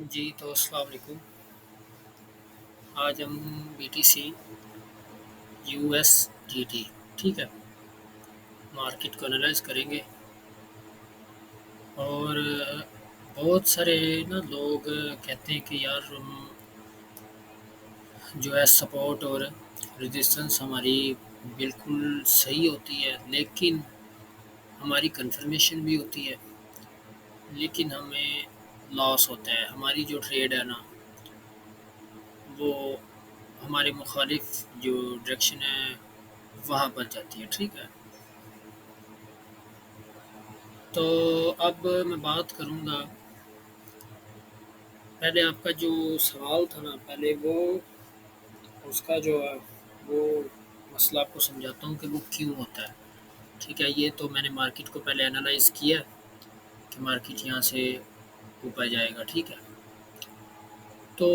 जी, तो अस्सलाम वालेकुम। आज हम बीटीसी यूएसडीटी, ठीक है, मार्केट को एनालाइज़ करेंगे। और बहुत सारे ना लोग कहते हैं कि यार जो है सपोर्ट और रेजिस्टेंस हमारी बिल्कुल सही होती है, लेकिन हमारी कंफर्मेशन भी होती है, लेकिन हमें लॉस होता है। हमारी जो ट्रेड है ना, वो हमारे मुखालिफ जो डायरेक्शन है वहाँ पर जाती है, ठीक है। तो अब मैं बात करूँगा, पहले आपका जो सवाल था ना, पहले वो उसका जो है वो मसला आपको समझाता हूँ कि वो क्यों होता है। ठीक है, ये तो मैंने मार्केट को पहले एनालाइज़ किया कि मार्केट यहाँ से ऊपर जाएगा, ठीक है। तो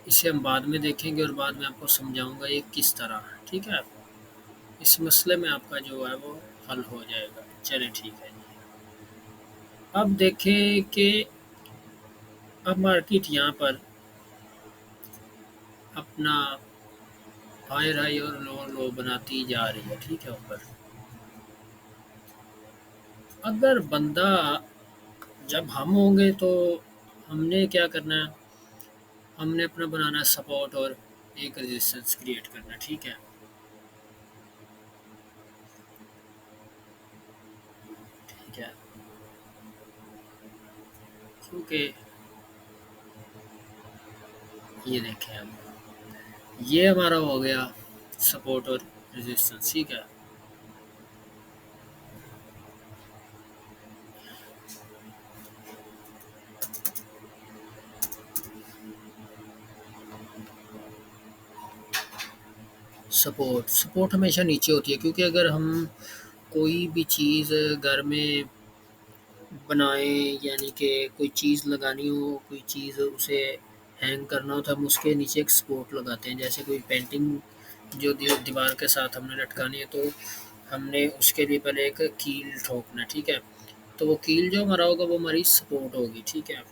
इसे हम बाद में देखेंगे और बाद में आपको समझाऊँगा ये किस तरह, ठीक है। इस मसले में आपका जो है वो हल हो जाएगा। चलें, ठीक है जी। अब देखें कि अब मार्केट यहाँ पर अपना हायर हाई और लोअर लो बनाती जा रही है, ठीक है, ऊपर। अगर बंदा जब हम होंगे तो हमने क्या करना है, हमने अपना बनाना है सपोर्ट और एक रेजिस्टेंस क्रिएट करना है, ठीक है। ठीक है, क्योंकि ये देखें, हम ये हमारा हो गया सपोर्ट और रेजिस्टेंस, ठीक है। सपोर्ट सपोर्ट हमेशा नीचे होती है, क्योंकि अगर हम कोई भी चीज़ घर में बनाएँ, यानी कि कोई चीज़ लगानी हो, कोई चीज़ उसे हैंग करना हो, तो हम उसके नीचे एक सपोर्ट लगाते हैं। जैसे कोई पेंटिंग जो दीवार के साथ हमने लटकानी है, तो हमने उसके लिए पहले एक कील ठोकना है, ठीक है। तो वो कील जो हमारा होगा वो हमारी सपोर्ट होगी, ठीक है।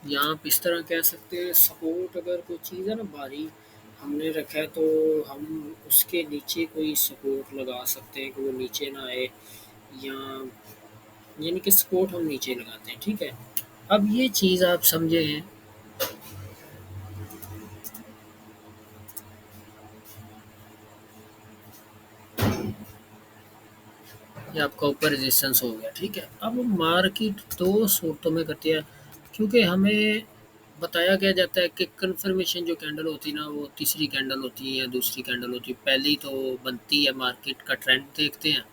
यहाँ आप इस तरह कह सकते हैं, सपोर्ट अगर कोई चीज़ है ना भारी हमने रखा है, तो हम उसके नीचे कोई सपोर्ट लगा सकते हैं कि वो नीचे ना आए, या यानी कि सपोर्ट हम नीचे लगाते हैं, ठीक है। अब ये चीज़ आप समझे हैं, ये आपका ऊपर रेजिस्टेंस हो गया, ठीक है। अब मार्केट दो सूरतों में करती है, क्योंकि हमें बताया गया जाता है कि कन्फर्मेशन जो कैंडल होती है ना, वो तीसरी कैंडल होती है या दूसरी कैंडल होती है। पहली तो बनती है, मार्केट का ट्रेंड देखते हैं,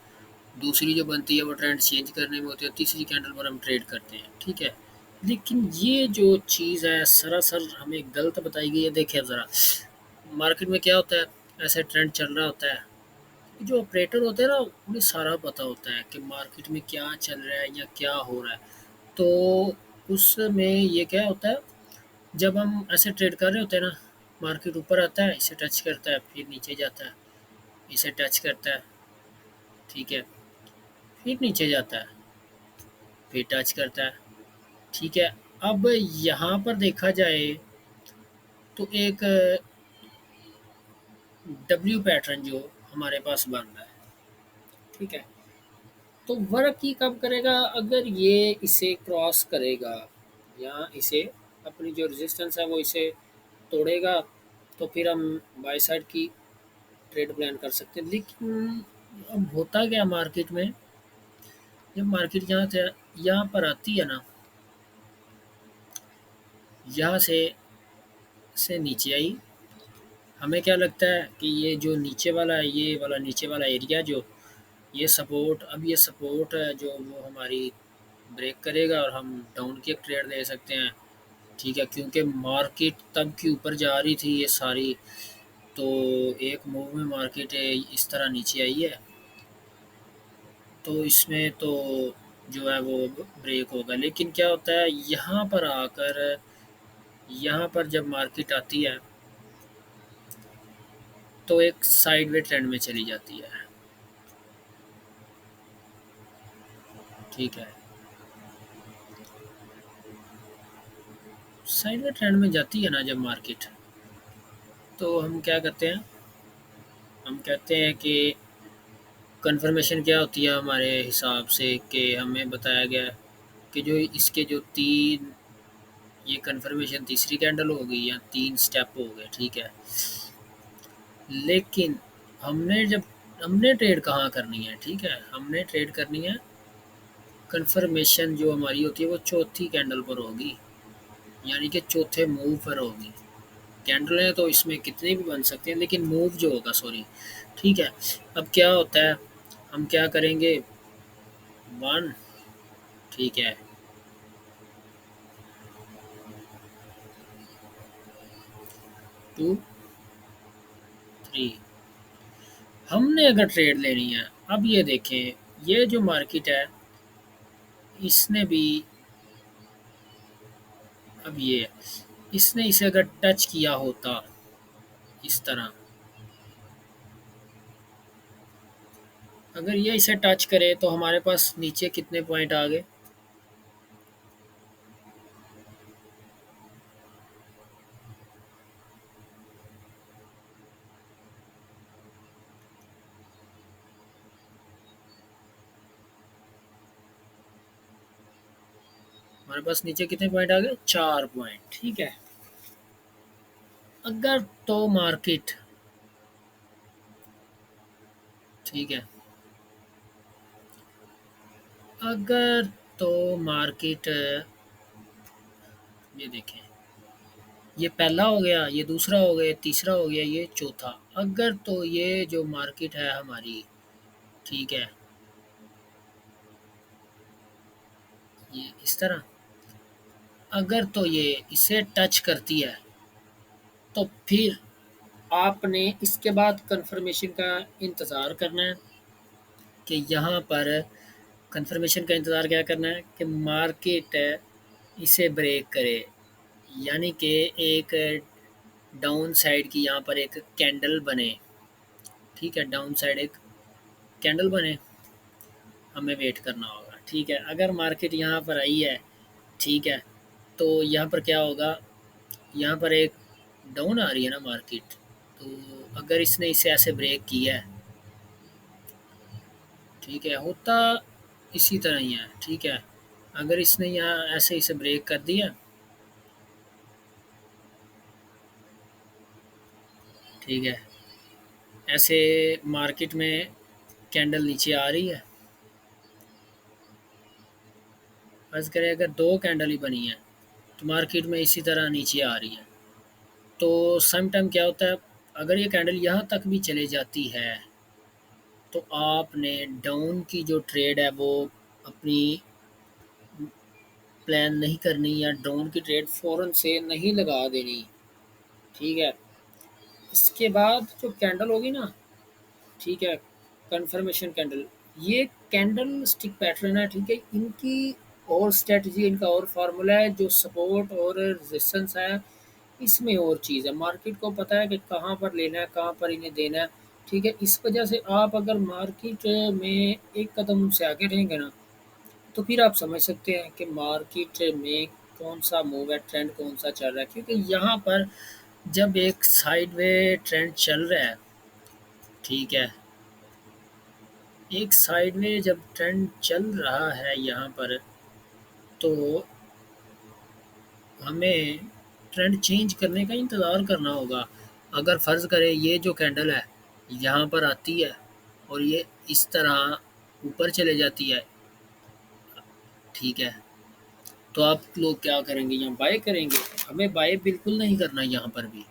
दूसरी जो बनती है वो ट्रेंड चेंज करने में होती है, तीसरी कैंडल पर हम ट्रेड करते हैं, ठीक है। लेकिन ये जो चीज़ है सरासर हमें गलत बताई गई है। देखिए ज़रा, मार्केट में क्या होता है, ऐसे ट्रेंड चल रहा होता है, जो ऑपरेटर होते हैं ना उन्हें सारा पता होता है कि मार्केट में क्या चल रहा है या क्या हो रहा है। तो उसमें ये क्या होता है, जब हम ऐसे ट्रेड कर रहे होते हैं ना, मार्केट ऊपर आता है, इसे टच करता है, फिर नीचे जाता है, इसे टच करता है, ठीक है, फिर नीचे जाता है, फिर टच करता है, ठीक है। अब यहाँ पर देखा जाए तो एक डब्ल्यू पैटर्न जो हमारे पास बन रहा है, ठीक है। तो वर्क ही कब करेगा, अगर ये इसे क्रॉस करेगा या इसे अपनी जो रेजिस्टेंस है वो इसे तोड़ेगा, तो फिर हम बाय साइड की ट्रेड प्लान कर सकते हैं। लेकिन अब होता क्या मार्केट में, जब मार्केट यहाँ पर आती है ना, यहाँ से नीचे आई, हमें क्या लगता है कि ये जो नीचे वाला है, ये वाला नीचे वाला एरिया जो ये सपोर्ट, अब ये सपोर्ट है जो वो हमारी ब्रेक करेगा और हम डाउन की एक ट्रेड ले सकते हैं, ठीक है। क्योंकि मार्केट तब की ऊपर जा रही थी ये सारी, तो एक मूव में मार्केट इस तरह नीचे आई है, तो इसमें तो जो है वो ब्रेक होगा। लेकिन क्या होता है, यहाँ पर आकर, यहाँ पर जब मार्केट आती है तो एक साइडवे ट्रेंड में चली जाती है, ठीक है। साइडवेज ट्रेंड में जाती है ना जब मार्केट, तो हम क्या करते हैं, हम कहते हैं कि कन्फर्मेशन क्या होती है हमारे हिसाब से, कि हमें बताया गया है कि जो इसके जो 3, ये कन्फर्मेशन तीसरी कैंडल हो गई या 3 स्टेप हो गए, ठीक है। लेकिन हमने ट्रेड कहाँ करनी है, ठीक है, हमने ट्रेड करनी है, कन्फर्मेशन जो हमारी होती है वो चौथी कैंडल पर होगी, यानी कि चौथे मूव पर होगी। कैंडलें तो इसमें कितनी भी बन सकती हैं, लेकिन मूव जो होगा, सॉरी, ठीक है। अब क्या होता है, हम क्या करेंगे, 1, ठीक है, 2, 3, हमने अगर ट्रेड लेनी है, अब ये देखें, ये जो मार्केट है, इसने भी, अब ये, इसने इसे अगर टच किया होता इस तरह, अगर ये इसे टच करे तो हमारे पास नीचे कितने पॉइंट आ गए, हमारे पास नीचे कितने पॉइंट आ गए, 4 पॉइंट, ठीक है। अगर तो मार्केट, ठीक है, अगर तो मार्केट, ये देखें, ये पहला हो गया, ये दूसरा हो गया, तीसरा हो गया, ये चौथा, अगर तो ये जो मार्केट है हमारी, ठीक है, ये इस तरह, अगर तो ये इसे टच करती है, तो फिर आपने इसके बाद कंफर्मेशन का इंतज़ार करना है, कि यहाँ पर कंफर्मेशन का इंतज़ार क्या करना है, कि मार्केट इसे ब्रेक करे, यानी कि एक डाउन साइड की यहाँ पर एक कैंडल बने, ठीक है, डाउन साइड एक कैंडल बने, हमें वेट करना होगा, ठीक है। अगर मार्केट यहाँ पर आई है, ठीक है, तो यहाँ पर क्या होगा, यहाँ पर एक डाउन आ रही है ना मार्केट, तो अगर इसने इसे ऐसे ब्रेक किया है, ठीक है, होता इसी तरह ही है, ठीक है। अगर इसने यहाँ ऐसे इसे ब्रेक कर दिया, ठीक है, ऐसे मार्केट में कैंडल नीचे आ रही है, फर्ज करें अगर 2 कैंडल ही बनी है, तो मार्केट में इसी तरह नीचे आ रही है, तो सम टाइम क्या होता है, अगर ये कैंडल यहाँ तक भी चले जाती है, तो आपने डाउन की जो ट्रेड है वो अपनी प्लान नहीं करनी, या डाउन की ट्रेड फ़ौरन से नहीं लगा देनी, ठीक है। इसके बाद जो कैंडल होगी ना, ठीक है, कन्फर्मेशन कैंडल, ये कैंडल स्टिक पैटर्न है, ठीक है, इनकी और स्ट्रेटजी, इनका और फार्मूला है, जो सपोर्ट और रेजिस्टेंस है, इसमें और चीज़ है, मार्केट को पता है कि कहाँ पर लेना है, कहाँ पर इन्हें देना है, ठीक है। इस वजह से आप अगर मार्केट में एक कदम से आगे रहेंगे ना, तो फिर आप समझ सकते हैं कि मार्केट में कौन सा मूव है, ट्रेंड कौन सा चल रहा है, क्योंकि यहाँ पर जब एक साइडवे ट्रेंड चल रहा है, ठीक है, एक साइडवे जब ट्रेंड चल रहा है यहाँ पर, तो हमें ट्रेंड चेंज करने का इंतज़ार करना होगा। अगर फ़र्ज़ करें ये जो कैंडल है, यहाँ पर आती है और ये इस तरह ऊपर चले जाती है, ठीक है, तो आप लोग क्या करेंगे, यहाँ बाय करेंगे। हमें बाय बिल्कुल नहीं करना यहाँ पर भी,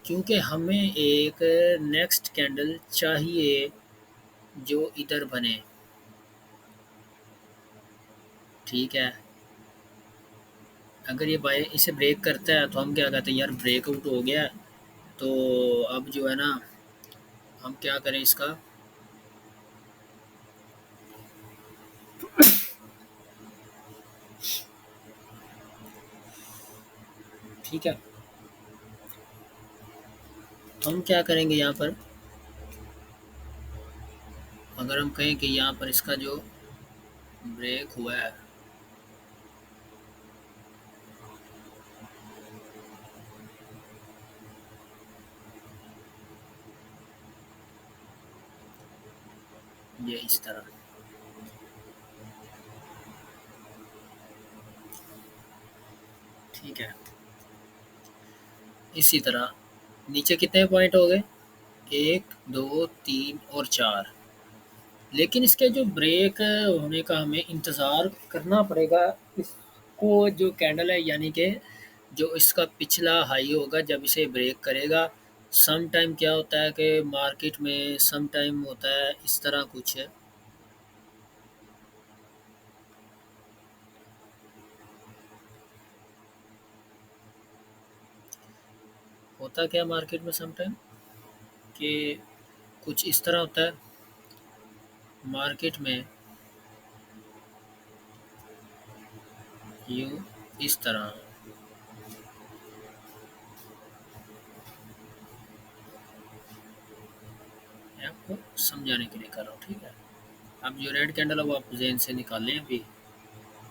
क्योंकि हमें एक नेक्स्ट कैंडल चाहिए जो इधर बने, ठीक है। अगर ये बाय इसे ब्रेक करता है, तो हम क्या कहते हैं, यार ब्रेकआउट हो गया है, तो अब जो है ना, हम क्या करें इसका, ठीक है, तो हम क्या करेंगे यहाँ पर, अगर हम कहें कि यहाँ पर इसका जो ब्रेक हुआ है। ये इस तरह। ठीक है। इसी तरह नीचे कितने पॉइंट हो गए? 1, 2, 3 और 4। लेकिन इसके जो ब्रेक होने का हमें इंतज़ार करना पड़ेगा। इसको जो कैंडल है यानी कि जो इसका पिछला हाई होगा जब इसे ब्रेक करेगा। सम टाइम क्या होता है कि मार्केट में सम टाइम होता है इस तरह कुछ है। होता क्या मार्केट में सम टाइम कि कुछ इस तरह होता है मार्केट में। यूँ इस तरह मैं आपको समझाने के लिए कर रहा हूँ, ठीक है। अब जो रेड कैंडल है वो आप जेन से निकाल लें अभी।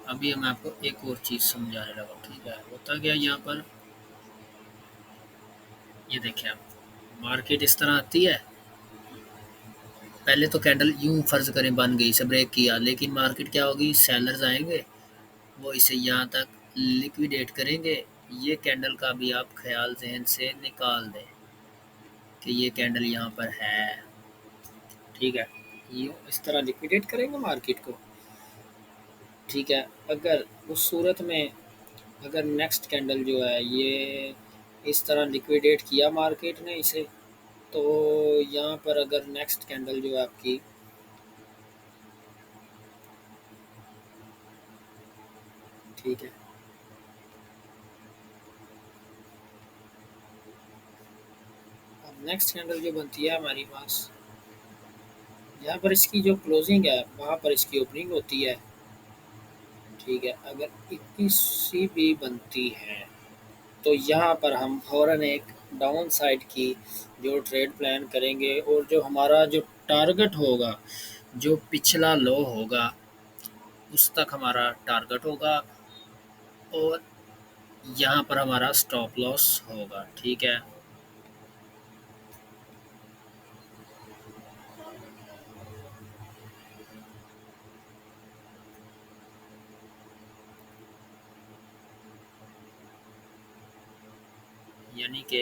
अभी मैं आपको एक और चीज़ समझाने लगा हूँ, ठीक है। होता क्या यहाँ पर, ये देखिए आप, मार्केट इस तरह आती है। पहले तो कैंडल यूं फर्ज करें बन गई, इसे ब्रेक किया, लेकिन मार्केट क्या होगी, सेलर्स आएंगे, वो इसे यहाँ तक लिक्विडेट करेंगे। ये कैंडल का भी आप ख्याल जहन से निकाल दें कि ये कैंडल यहाँ पर है, ठीक है। यूं इस तरह लिक्विडेट करेंगे मार्केट को, ठीक है। अगर उस सूरत में अगर नेक्स्ट कैंडल जो है ये इस तरह लिक्विडेट किया मार्केट ने इसे, तो यहाँ पर अगर नेक्स्ट कैंडल जो है आपकी, ठीक है। अब नेक्स्ट कैंडल जो बनती है हमारी पास, यहाँ पर इसकी जो क्लोजिंग है वहाँ पर इसकी ओपनिंग होती है, ठीक है। अगर 21 भी बनती है तो यहाँ पर हम फ़ौरन एक डाउन साइड की जो ट्रेड प्लान करेंगे, और जो हमारा जो टारगेट होगा, जो पिछला लो होगा उस तक हमारा टारगेट होगा, और यहाँ पर हमारा स्टॉप लॉस होगा, ठीक है। यानी कि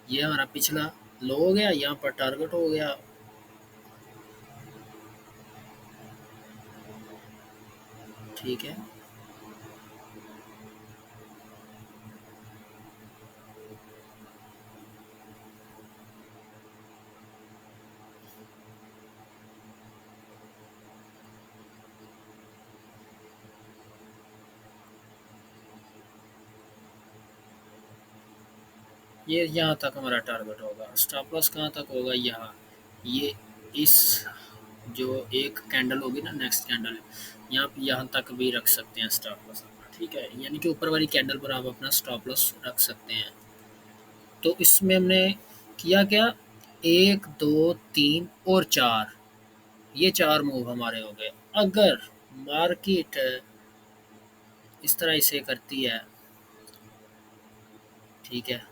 ये हमारा पिछला लो हो गया, यहाँ पर टारगेट हो गया, ठीक है। ये यहाँ तक हमारा टारगेट होगा। स्टॉप लॉस कहाँ तक होगा, यहाँ, ये इस जो एक कैंडल होगी ना नेक्स्ट कैंडल, यहाँ तक भी रख सकते हैं स्टॉप लॉस अपना, ठीक है। यानी कि ऊपर वाली कैंडल पर आप अपना स्टॉप लॉस रख सकते हैं। तो इसमें हमने किया क्या, 1, 2, 3 और 4, ये 4 मूव हमारे हो गए। अगर मार्केट इस तरह इसे करती है, ठीक है।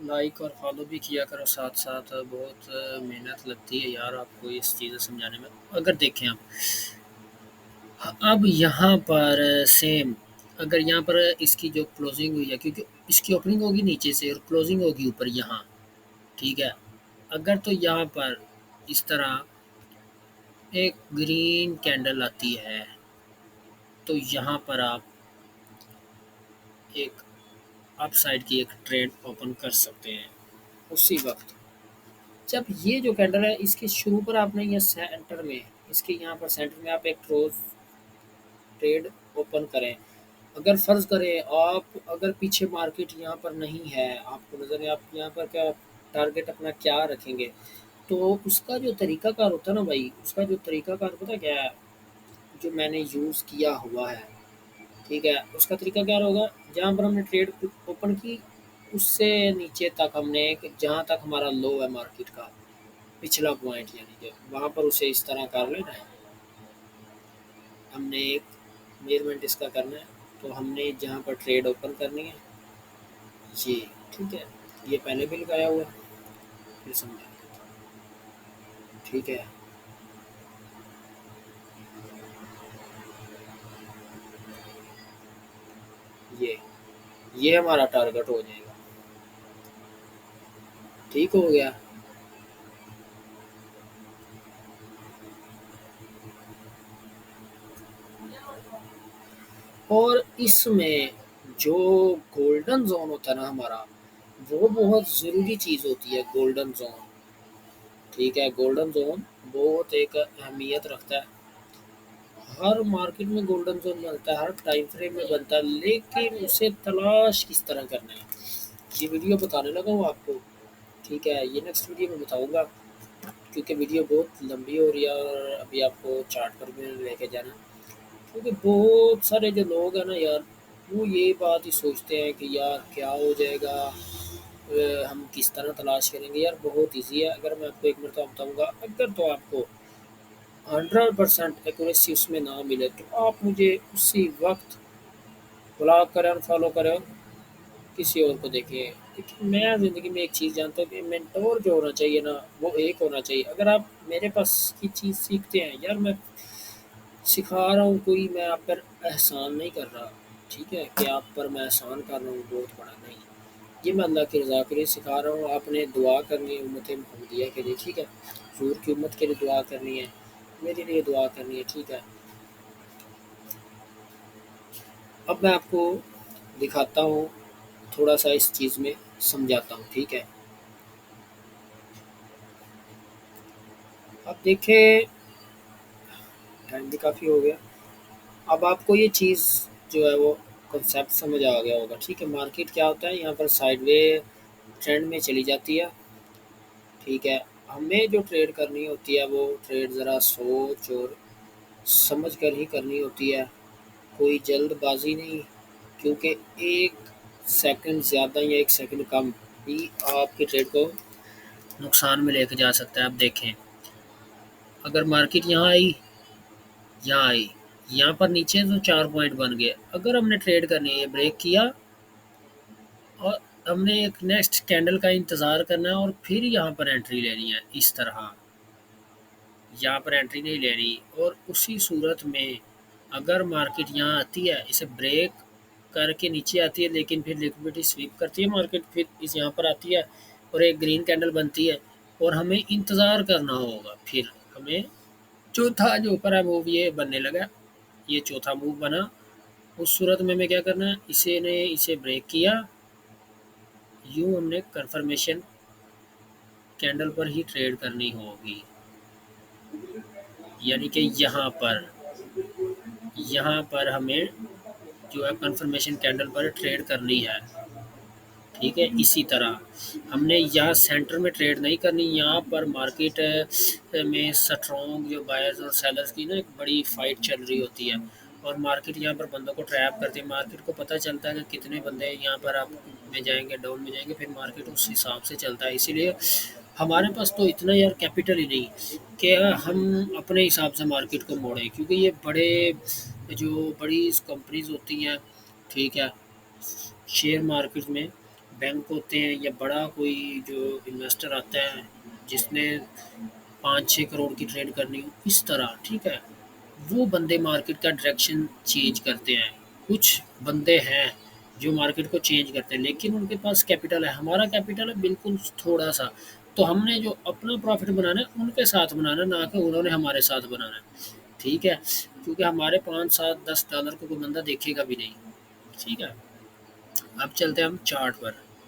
लाइक और फॉलो भी किया करो साथ साथ, बहुत मेहनत लगती है यार आपको इस चीज़ें समझाने में। अगर देखें आप, अब यहाँ पर सेम, अगर यहाँ पर इसकी जो क्लोजिंग हुई है, क्योंकि इसकी ओपनिंग होगी नीचे से और क्लोजिंग होगी ऊपर यहाँ, ठीक है। अगर तो यहाँ पर इस तरह एक ग्रीन कैंडल आती है, तो यहाँ पर आप एक अप साइड की एक ट्रेड ओपन कर सकते हैं, उसी वक़्त जब ये जो कैंडल है इसके शुरू पर आपने ये सेंटर में इसके यहाँ पर सेंटर में आप एक रोज़ ट्रेड ओपन करें। अगर फ़र्ज़ करें आप अगर पीछे मार्केट यहाँ पर नहीं है, आपको नज़र है आप यहाँ पर क्या टारगेट अपना क्या रखेंगे? तो उसका जो तरीकाकार होता है ना भाई, उसका जो तरीकाकार पता है क्या है? जो मैंने यूज़ किया हुआ है, ठीक है? उसका तरीका क्या होगा, जहाँ पर हमने ट्रेड ओपन की, उससे नीचे तक हमने एक जहाँ तक हमारा लो है मार्केट का, पिछला पॉइंट यानी कि वहाँ पर उसे इस तरह कर लेना है। हमने एक मेज़रमेंट इसका करना है, तो हमने जहाँ पर ट्रेड ओपन करनी है, ये ठीक है? ये पहले भी लगाया हुआ है, फिर समझा देता हूँ, ठीक है? ये, ये हमारा टारगेट हो जाएगा, ठीक हो गया? और इसमें जो गोल्डन ज़ोन होता है ना हमारा, वो बहुत ज़रूरी चीज़ होती है गोल्डन ज़ोन, ठीक है? गोल्डन ज़ोन बहुत एक अहमियत रखता है। हर मार्केट में गोल्डन ज़ोन बनता है, हर टाइम फ्रेम में बनता है, लेकिन उसे तलाश किस तरह करना है, ये वीडियो बताने लगा हूँ आपको, ठीक है? ये नेक्स्ट वीडियो में बताऊँगा क्योंकि वीडियो बहुत लंबी हो रही है और अभी आपको चार्ट पर भी लेके जाना है। क्योंकि बहुत सारे जो लोग हैं ना यार, वो ये बात ही सोचते हैं कि यार क्या हो जाएगा, हम किस तरह तलाश करेंगे यार, बहुत ईजी है। अगर मैं आपको एक मरतबा बताऊंगा, अगर तो आपको 100% एक्यूरेसी उसमें ना मिले तो आप मुझे उसी वक्त ब्लॉक करें, अनफॉलो करें और किसी और को देखिए। देखिए मैं ज़िंदगी में एक चीज़ जानता हूँ कि मेंटोर जो होना चाहिए ना, वो एक होना चाहिए। अगर आप मेरे पास की चीज़ सीखते हैं यार, मैं सिखा रहा हूँ कोई, मैं आप पर एहसान नहीं कर रहा, ठीक है? कि आप पर मैं एहसान कर रहा हूँ बहुत बड़ा, नहीं। ये मैं अल्लाह की रज़ा के लिए सिखा रहा हूँ, आपने दुआ करनी है उम्मत मुहम्मदिया के लिए, ठीक है? हज़ूर की उम्मत के लिए दुआ करनी है, मेरे लिए दुआ करनी है, ठीक है? अब मैं आपको दिखाता हूँ, थोड़ा-सा इस चीज़ में समझाता हूँ, ठीक है? अब देखिए, टाइम भी काफ़ी हो गया। अब आपको ये चीज़ जो है वो कॉन्सेप्ट समझ आ गया होगा, ठीक है? मार्केट क्या होता है, यहाँ पर साइडवे ट्रेंड में चली जाती है, ठीक है? हमें जो ट्रेड करनी होती है वो ट्रेड ज़रा सोच और समझ कर ही करनी होती है, कोई जल्दबाज़ी नहीं, क्योंकि 1 सेकंड ज़्यादा या 1 सेकंड कम भी आपकी ट्रेड को नुकसान में लेके जा सकता है। अब देखें, अगर मार्केट यहाँ आई, यहाँ पर नीचे तो 4 पॉइंट बन गए। अगर हमने ट्रेड करनी है, ये ब्रेक किया और हमने एक नेक्स्ट कैंडल का इंतज़ार करना है और फिर यहाँ पर एंट्री लेनी है, इस तरह। यहाँ पर एंट्री नहीं लेनी, और उसी सूरत में अगर मार्केट यहाँ आती है, इसे ब्रेक करके नीचे आती है, लेकिन फिर लिक्विडिटी स्वीप करती है मार्केट, फिर इस यहाँ पर आती है और एक ग्रीन कैंडल बनती है, और हमें इंतज़ार करना होगा। फिर हमें चौथा जो ऊपर है मूव ये बनने लगा, ये चौथा मूव बना। उस सूरत में हमें क्या करना है, इसे ब्रेक किया, यूँ हमने कंफर्मेशन कैंडल पर ही ट्रेड करनी होगी, यानी कि यहाँ पर हमें जो है कंफर्मेशन कैंडल पर ट्रेड करनी है, ठीक है? इसी तरह हमने यहाँ सेंटर में ट्रेड नहीं करनी, यहाँ पर मार्केट में स्ट्रॉन्ग जो बायर्स और सेलर्स की ना एक बड़ी फाइट चल रही होती है, और मार्केट यहाँ पर बंदों को ट्रैप करती है। मार्केट को पता चलता है कि कितने बंदे यहाँ पर अप में जाएंगे, डाउन में जाएंगे, फिर मार्केट उस हिसाब से चलता है। इसीलिए हमारे पास तो इतना यार कैपिटल ही नहीं कि हम अपने हिसाब से मार्केट को मोड़ें, क्योंकि ये जो बड़ी कंपनीज होती हैं, ठीक है? शेयर मार्केट में बैंक होते हैं या बड़ा कोई जो इन्वेस्टर आता है जिसने 5-6 करोड़ की ट्रेड करनी हो, इस तरह, ठीक है? वो बंदे मार्केट का डायरेक्शन चेंज करते हैं। कुछ बंदे हैं जो मार्केट को चेंज करते हैं, लेकिन उनके पास कैपिटल है, हमारा कैपिटल है बिल्कुल थोड़ा सा। तो हमने जो अपना प्रॉफिट बनाना है उनके साथ बनाना है, ना कि उन्होंने हमारे साथ बनाना है, ठीक है? क्योंकि हमारे 5 7 10 डॉलर को कोई बंदा देखेगा भी नहीं, ठीक है? अब चलते हैं हम चार्ट पर।